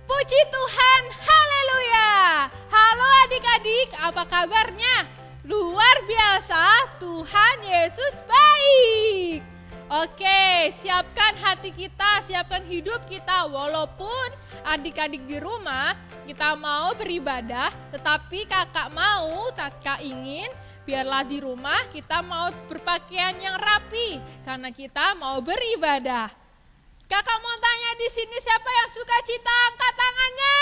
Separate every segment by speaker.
Speaker 1: Puji Tuhan, haleluya. Halo adik-adik, apa kabarnya? Luar biasa, Tuhan Yesus baik. Oke, siapkan hati kita, siapkan hidup kita. Walaupun adik-adik di rumah kita mau beribadah, tetapi kakak ingin biarlah di rumah kita mau berpakaian yang rapi karena kita mau beribadah. Kakak mau tanya di sini siapa yang suka cita, angkat tangannya.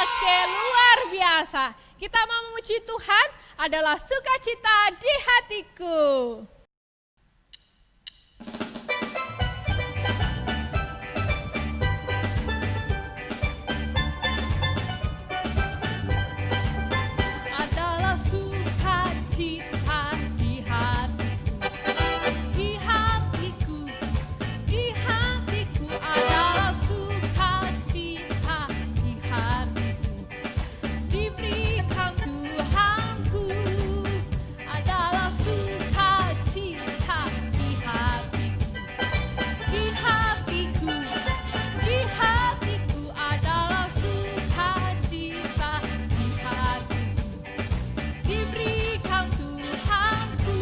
Speaker 1: Oke, luar biasa. Kita mau memuji Tuhan adalah sukacita di hatiku. Adalah sukacita di hatiku, di hatiku adalah sukacita di hatiku, diberikan Tuhanku, adalah sukacita di hatiku, di hatiku, di hatiku adalah sukacita di hatiku, diberikan Tuhanku.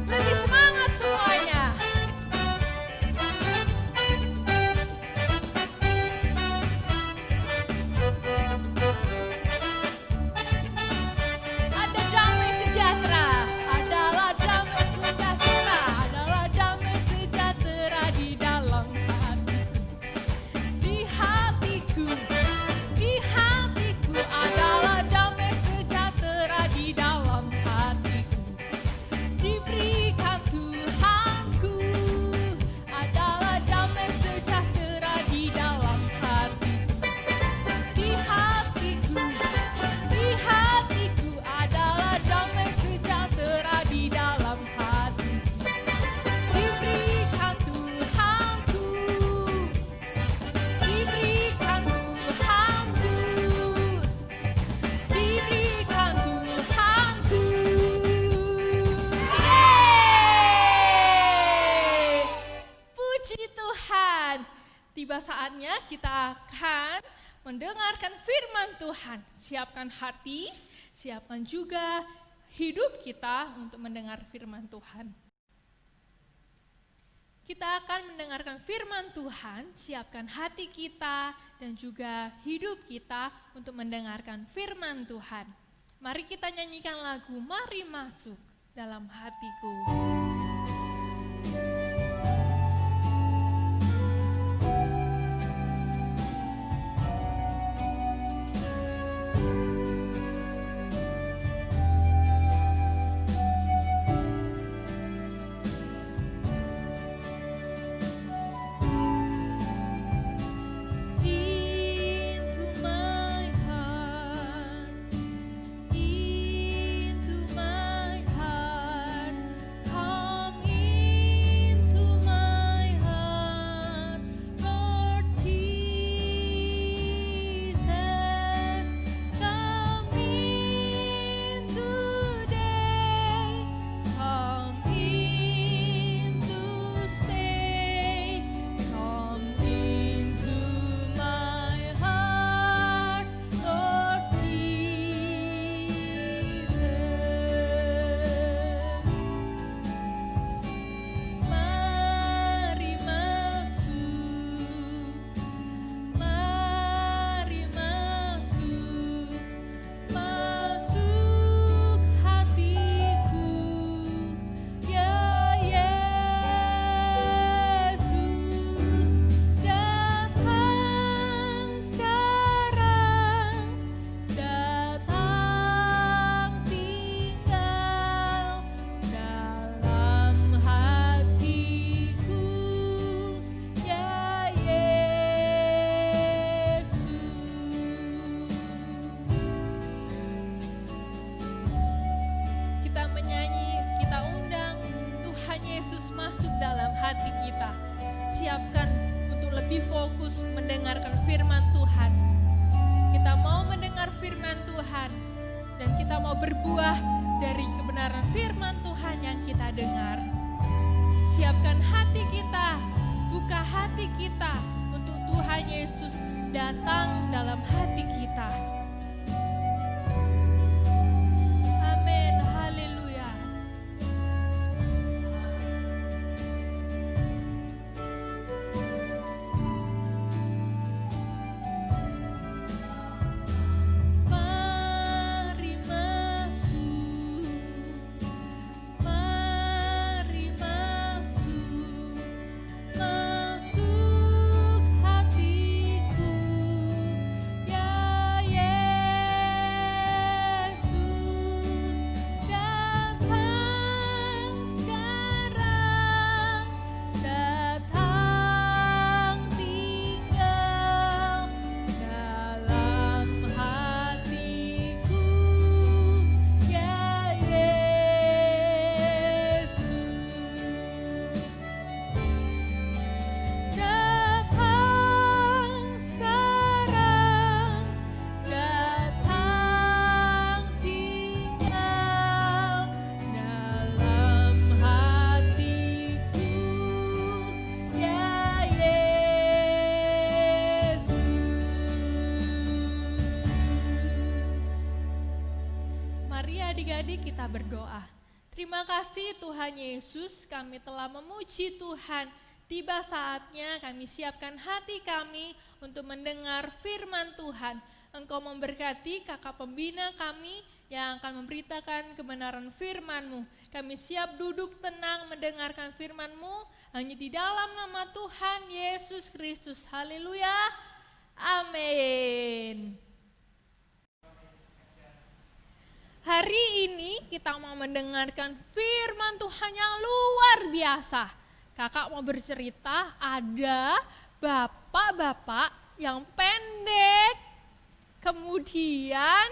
Speaker 1: Lebih semangat semuanya. Ada damai sejahtera, adalah damai sejahtera, adalah damai sejahtera di dalam hatiku. Di hatiku, di hatiku adalah damai sejahtera di dalam hatiku, diberikan Tuhanku, adalah damai sejahtera di dalam hatiku. Di hatiku, di hatiku adalah damai sejahtera di dalam hatiku, diberikan Tuhanku, diberikan Tuhanku, diberikan Tuhanku. Yeay! Puji Tuhan. Tiba saatnya kita akan mendengarkan firman Tuhan. Siapkan hati, siapkan juga hidup kita untuk mendengar firman Tuhan. Kita akan mendengarkan firman Tuhan, siapkan hati kita dan juga hidup kita untuk mendengarkan firman Tuhan. Mari kita nyanyikan lagu Mari Masuk dalam Hatiku. Into my heart, into my heart, come into my heart, Lord Jesus, come in today, come in to stay, come into my heart, Lord Jesus. Mari masuk, masuk hatiku, ya Yesus, datang sekarang, datang tinggal dalam hatiku, ya Yesus. Kita menyanyi, kita undang Tuhan Yesus masuk dalam hati kita. Siapkan untuk lebih fokus mendengarkan firman Tuhan. Kita mau mendengar firman Tuhan. Tuhan. Dan kita mau berbuah dari kebenaran firman Tuhan yang kita dengar. Siapkan hati kita, buka hati kita untuk Tuhan Yesus datang dalam hati kita. Amin, haleluya. Mari masuk, mari masuk, masuk hatiku, ya Yesus, datang sekarang, datang tinggal dalam hatiku, ya Yesus, datang sekarang, datang tinggal dalam hatiku, ya Yesus. Mari adik-adik kita berdoa. Terima kasih Tuhan Yesus, kami telah memuji Tuhan. Tiba saatnya kami siapkan hati kami untuk mendengar firman Tuhan. Engkau memberkati kakak pembina kami yang akan memberitakan kebenaran firman-Mu. Kami siap duduk tenang mendengarkan firman-Mu hanya di dalam nama Tuhan Yesus Kristus. Haleluya. Amin. Hari ini kita mau mendengarkan firman Tuhan yang luar biasa. Kakak mau bercerita, ada bapak-bapak yang pendek, kemudian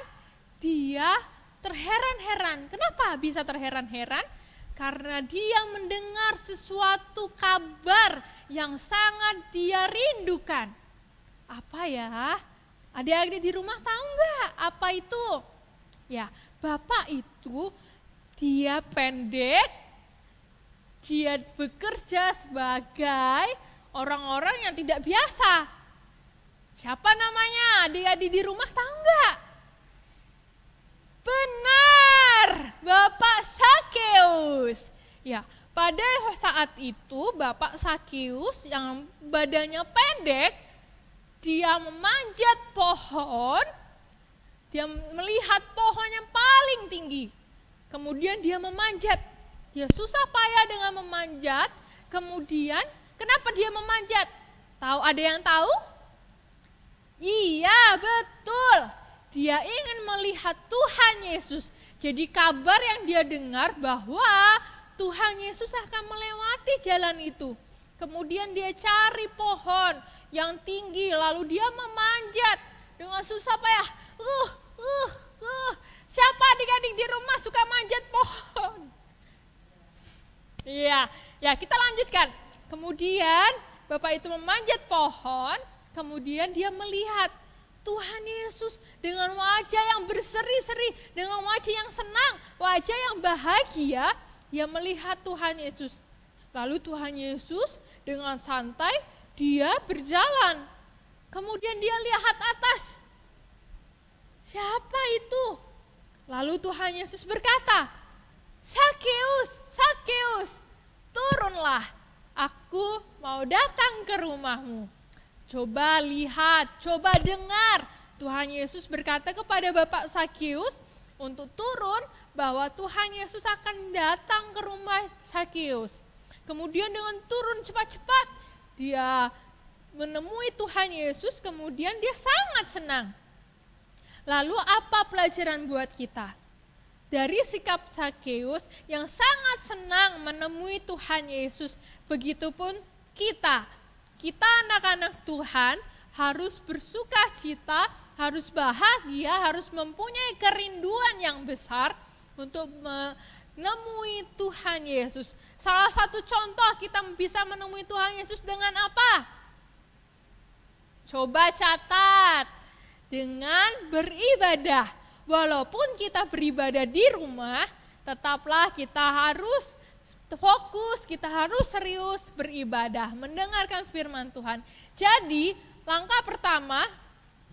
Speaker 1: dia terheran-heran. Kenapa bisa terheran-heran? Karena dia mendengar sesuatu kabar yang sangat dia rindukan. Apa ya? Adik-adik di rumah tahu nggak apa itu? Ya, bapak itu dia pendek, dia bekerja sebagai orang-orang yang tidak biasa. Siapa namanya? Adik-adik di rumah tahu nggak? Benar, Bapak Sakeus. Ya, pada saat itu Bapak Sakeus yang badannya pendek, dia memanjat pohon, dia melihat pohon yang paling tinggi. Kemudian dia memanjat. Dia susah payah dengan memanjat. Kemudian kenapa dia memanjat? Tahu, ada yang tahu? Iya, betul. Dia ingin melihat Tuhan Yesus. Jadi kabar yang dia dengar bahwa Tuhan Yesus akan melewati jalan itu. Kemudian dia cari pohon yang tinggi, lalu dia memanjat dengan susah payah. Siapa adik-adik di rumah suka manjat pohon? Iya, ya kita lanjutkan. Kemudian Bapak itu memanjat pohon, kemudian dia melihat Tuhan Yesus dengan wajah yang berseri-seri, dengan wajah yang senang, wajah yang bahagia, dia melihat Tuhan Yesus. Lalu Tuhan Yesus dengan santai dia berjalan. Kemudian dia lihat atas. Siapa itu? Lalu Tuhan Yesus berkata, Sakeus, Sakeus, turunlah, aku mau datang ke rumahmu. Coba lihat, coba dengar. Tuhan Yesus berkata kepada Bapak Sakeus untuk turun, bahwa Tuhan Yesus akan datang ke rumah Sakeus. Kemudian dengan turun cepat-cepat, dia menemui Tuhan Yesus, kemudian dia sangat senang. Lalu apa pelajaran buat kita? Dari sikap Sakeus yang sangat senang menemui Tuhan Yesus, begitupun kita anak-anak Tuhan harus bersuka cita, harus bahagia, harus mempunyai kerinduan yang besar untuk menemui Tuhan Yesus. Salah satu contoh kita bisa menemui Tuhan Yesus dengan apa? Coba catat, dengan beribadah. walaupun kita beribadah di rumah, tetaplah kita harus fokus, kita harus serius beribadah, mendengarkan firman Tuhan. Jadi langkah pertama,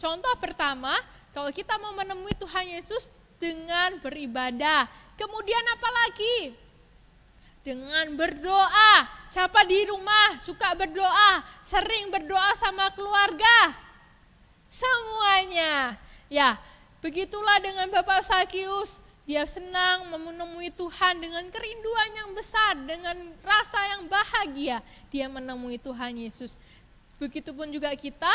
Speaker 1: contoh pertama, kalau kita mau menemui Tuhan Yesus dengan beribadah. Kemudian apa lagi? Dengan berdoa. Siapa di rumah suka berdoa? Sering berdoa sama keluarga? Semuanya. Ya, begitulah dengan Bapak Sakius. Dia senang menemui Tuhan dengan kerinduan yang besar, dengan rasa yang bahagia. Dia menemui Tuhan Yesus. Begitupun juga kita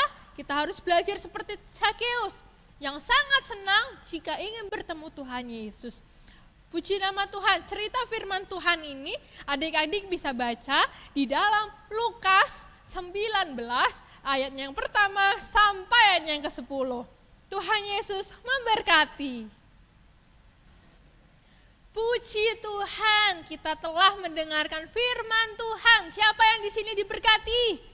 Speaker 1: harus belajar seperti Sakeus yang sangat senang jika ingin bertemu Tuhan Yesus. Puji nama Tuhan, cerita firman Tuhan ini adik-adik bisa baca di dalam Lukas 19 ayat yang pertama sampai ayat yang ke-10. Tuhan Yesus memberkati. Puji Tuhan, kita telah mendengarkan firman Tuhan. Siapa yang di sini diberkati?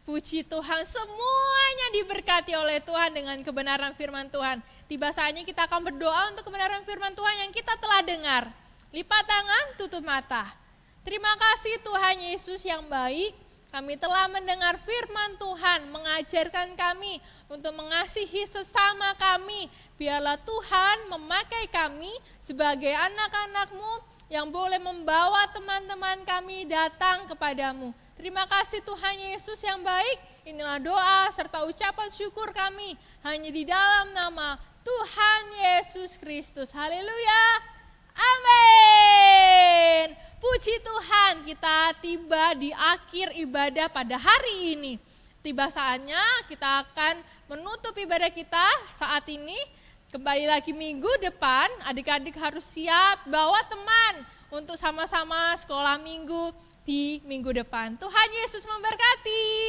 Speaker 1: Puji Tuhan, semuanya diberkati oleh Tuhan dengan kebenaran firman Tuhan. Tiba saatnya kita akan berdoa untuk kebenaran firman Tuhan yang kita telah dengar. Lipat tangan, tutup mata. Terima kasih Tuhan Yesus yang baik. Kami telah mendengar firman Tuhan, mengajarkan kami untuk mengasihi sesama kami. Biarlah Tuhan memakai kami sebagai anak-anak-Mu yang boleh membawa teman-teman kami datang kepadamu. Terima kasih Tuhan Yesus yang baik. Inilah doa serta ucapan syukur kami hanya di dalam nama Tuhan Yesus Kristus. Haleluya. Amin. Puji Tuhan, kita tiba di akhir ibadah pada hari ini. Tiba saatnya kita akan menutup ibadah kita saat ini. Kembali lagi minggu depan, adik-adik harus siap bawa teman untuk sama-sama sekolah minggu di minggu depan. Tuhan Yesus memberkati.